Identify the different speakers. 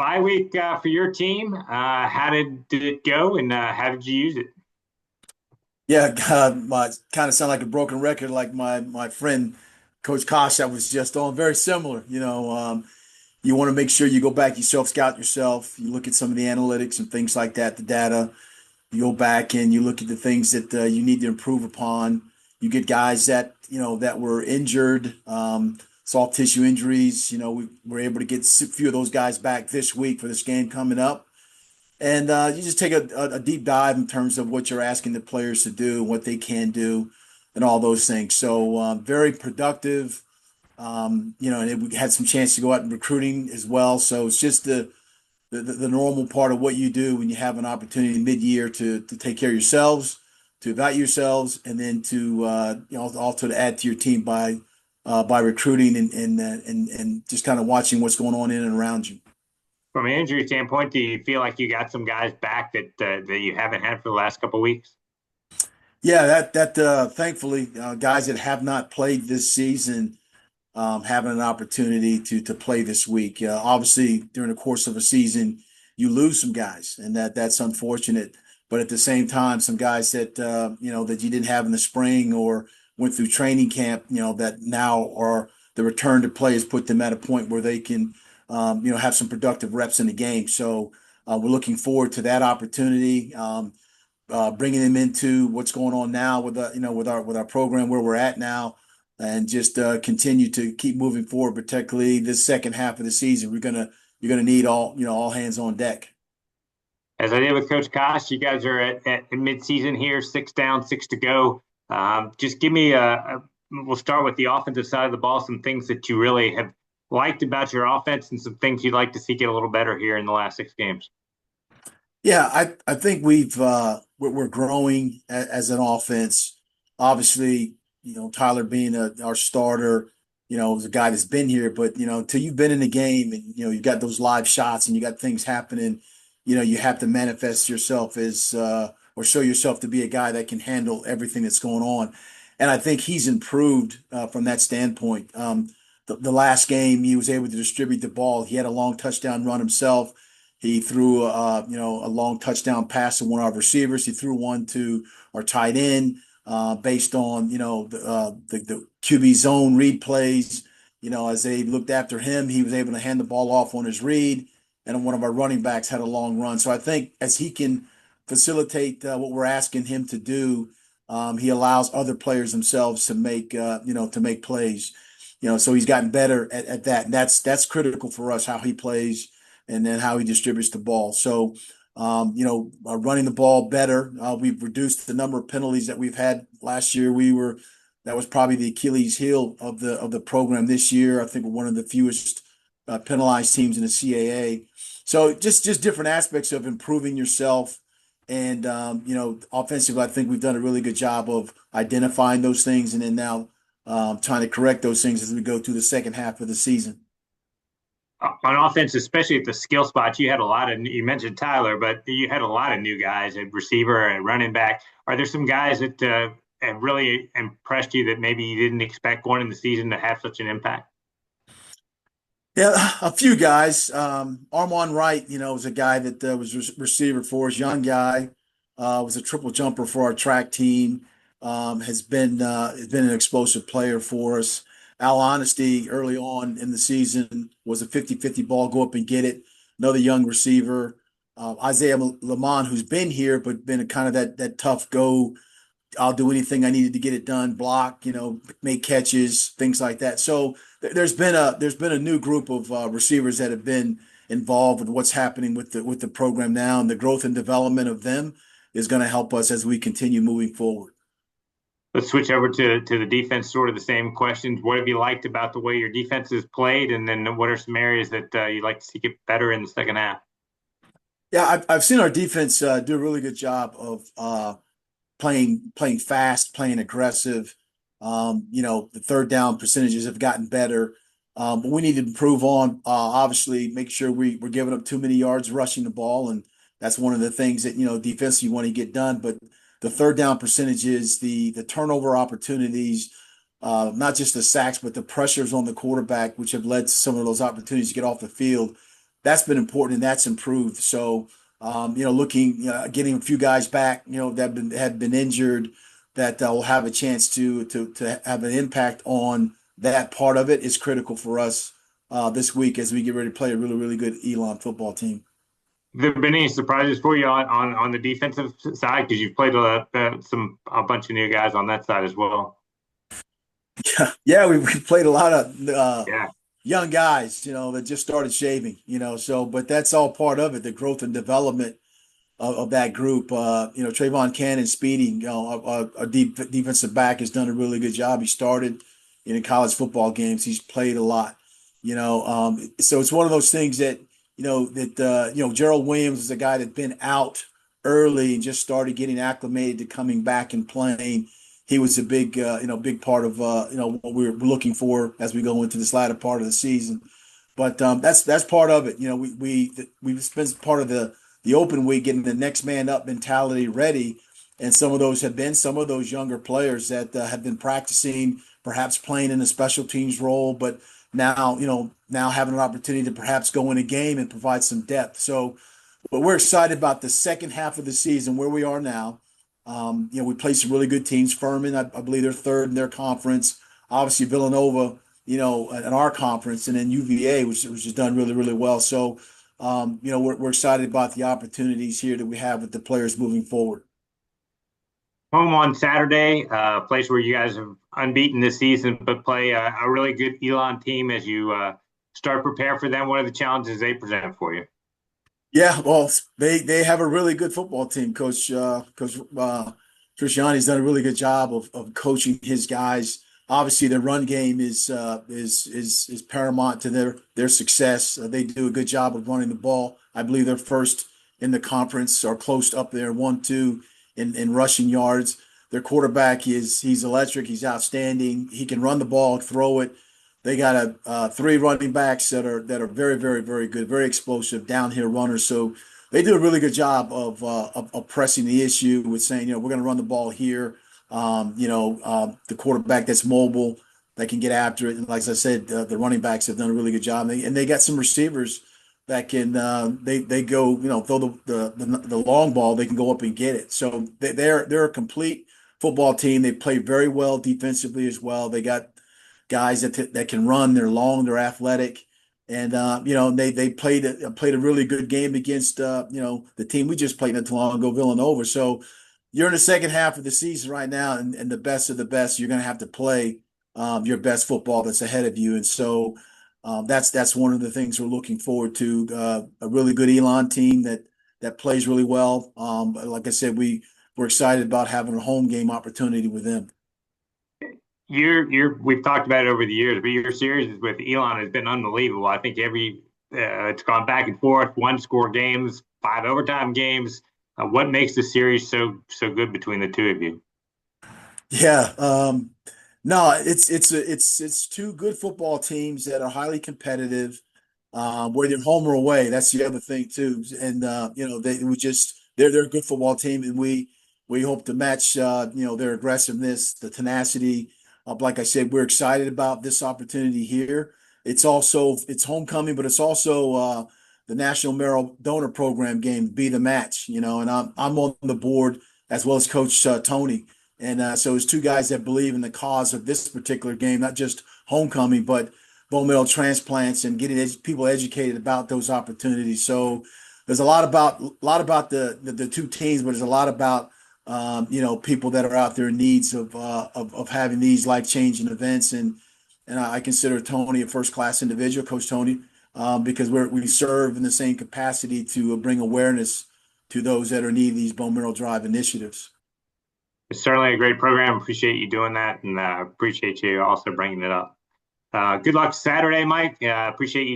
Speaker 1: Bye week for your team. How did it go, and how did you use it?
Speaker 2: Yeah, God, my kind of sound like a broken record, like my friend Coach Kosh that was just on. Very similar, you want to make sure you go back yourself, scout yourself. You look at some of the analytics and things like that, the data. You go back and you look at the things that you need to improve upon. You get guys that that were injured, soft tissue injuries. We were able to get a few of those guys back this week for this game coming up. And you just take a deep dive in terms of what you're asking the players to do, what they can do, and all those things. So very productive. And we had some chance to go out in recruiting as well. So it's just the normal part of what you do when you have an opportunity mid-year to take care of yourselves, to evaluate yourselves, and then to also to add to your team by recruiting and just kind of watching what's going on in and around you.
Speaker 1: From an injury standpoint, do you feel like you got some guys back that you haven't had for the last couple of weeks?
Speaker 2: Yeah, that thankfully guys that have not played this season having an opportunity to play this week. Obviously, during the course of a season, you lose some guys, and that's unfortunate. But at the same time, some guys that that you didn't have in the spring or went through training camp, that now are the return to play has put them at a point where they can have some productive reps in the game. So we're looking forward to that opportunity. Bringing them into what's going on now with with our program where we're at now, and just continue to keep moving forward. Particularly this second half of the season, you're gonna need all hands on deck.
Speaker 1: As I did with Coach Kosh, you guys are at mid-season here, six down, six to go. Just give me we'll start with the offensive side of the ball, some things that you really have liked about your offense and some things you'd like to see get a little better here in the last six games.
Speaker 2: Yeah, I think we're growing as an offense. Obviously, Tyler being our starter, is a guy that's been here, but until you've been in the game and you've got those live shots and you got things happening, you have to manifest yourself as or show yourself to be a guy that can handle everything that's going on. And I think he's improved from that standpoint. The last game, he was able to distribute the ball. He had a long touchdown run himself. He threw, a long touchdown pass to one of our receivers. He threw one to our tight end based on, the QB zone read plays. As they looked after him, he was able to hand the ball off on his read, and one of our running backs had a long run. So I think as he can facilitate what we're asking him to do, he allows other players themselves to make plays. So he's gotten better at that, and that's critical for us how he plays and then how he distributes the ball. So, running the ball better. We've reduced the number of penalties that we've had last year. That was probably the Achilles heel of the program this year. I think we're one of the fewest penalized teams in the CAA. So just different aspects of improving yourself. And, offensively, I think we've done a really good job of identifying those things and then now trying to correct those things as we go through the second half of the season.
Speaker 1: On offense, especially at the skill spots, you had a lot of, you mentioned Tyler, but you had a lot of new guys at receiver and running back. Are there some guys that have really impressed you that maybe you didn't expect going in the season to have such an impact?
Speaker 2: Yeah, a few guys. Armon Wright, was a guy that was receiver for us, young guy, was a triple jumper for our track team. Has been an explosive player for us. Al Honesty early on in the season was a 50-50 ball, go up and get it. Another young receiver. Isaiah Lamont, who's been here, but been a kind of that tough go. I'll do anything I needed to get it done, block, make catches, things like that. So there's been a new group of receivers that have been involved with what's happening with the program now, and the growth and development of them is going to help us as we continue moving forward.
Speaker 1: Let's switch over to the defense, sort of the same questions. What have you liked about the way your defense has played? And then what are some areas that you'd like to see get better in the second half?
Speaker 2: Yeah, I've seen our defense do a really good job of playing fast, playing aggressive. The third down percentages have gotten better. But we need to improve on obviously make sure we're giving up too many yards rushing the ball, and that's one of the things that defensively you want to get done. But the third down percentages, the turnover opportunities, not just the sacks, but the pressures on the quarterback, which have led to some of those opportunities to get off the field. that's been important and that's improved. So, looking, getting a few guys back, that have been injured, that will have a chance to have an impact on that part of it is critical for us this week as we get ready to play a really, really good Elon football team.
Speaker 1: Have there been any surprises for you on the defensive side? Because you've played a bunch of new guys on that side as well.
Speaker 2: Yeah, we played a lot of
Speaker 1: Yeah.
Speaker 2: young guys, that just started shaving, so but that's all part of it, the growth and development of that group. Trayvon Cannon, Speedy, our defensive back has done a really good job. He started in college football games. He's played a lot, so it's one of those things that, Gerald Williams is a guy that's been out early and just started getting acclimated to coming back and playing. He was a big part of, what we're looking for as we go into this latter part of the season. But that's part of it. We've spent part of the open week getting the next man up mentality ready, and some of those have been some of those younger players that have been practicing, perhaps playing in a special teams role, but now having an opportunity to perhaps go in a game and provide some depth. So, but we're excited about the second half of the season where we are now. We play some really good teams. Furman, I believe they're third in their conference. Obviously, Villanova, in our conference, and then UVA, which has done really, really well. So, we're excited about the opportunities here that we have with the players moving forward.
Speaker 1: Home on Saturday, a place where you guys have unbeaten this season, but play a really good Elon team as you start prepare for them. What are the challenges they present for you?
Speaker 2: Yeah, well, they have a really good football team. Coach Trishani's done a really good job of coaching his guys. Obviously, their run game is paramount to their success. They do a good job of running the ball. I believe they're first in the conference or close up there, 1-2 in rushing yards. Their quarterback he's electric. He's outstanding. He can run the ball, throw it. They got three running backs that are very, very, very good, very explosive downhill runners. So they do a really good job of pressing the issue with saying, we're going to run the ball here. The quarterback that's mobile, that can get after it. And like I said, the running backs have done a really good job. And they got some receivers that can they go, throw the long ball. They can go up and get it. So they're a complete football team. They play very well defensively as well. They got guys that can run. They're long. They're athletic, and they played a really good game against the team we just played not too long ago, Villanova. So you're in the second half of the season right now, and the best of the best. You're going to have to play your best football that's ahead of you, and so that's one of the things we're looking forward to. A really good Elon team that plays really well. Like I said, we're excited about having a home game opportunity with them.
Speaker 1: We've talked about it over the years, but your series with Elon has been unbelievable. I think it's gone back and forth, one score games, five overtime games. What makes the series so good between the two of you?
Speaker 2: Yeah, no, it's two good football teams that are highly competitive. Whether you're home or away, that's the other thing too. And they're a good football team, and we hope to match their aggressiveness, the tenacity. Like I said, we're excited about this opportunity here. It's homecoming, but it's also the National Merrill Donor Program game, Be the Match. And I'm on the board as well as Coach Tony. And so it's two guys that believe in the cause of this particular game, not just homecoming, but bone marrow transplants and getting people educated about those opportunities. So there's a lot about the two teams, but there's a lot about people that are out there in needs of having these life changing events. And I consider Tony a first class individual, Coach Tony, because we serve in the same capacity to bring awareness to those that are in need of these bone marrow drive initiatives.
Speaker 1: It's certainly a great program. Appreciate you doing that, and appreciate you also bringing it up. Good luck Saturday, Mike. Appreciate you.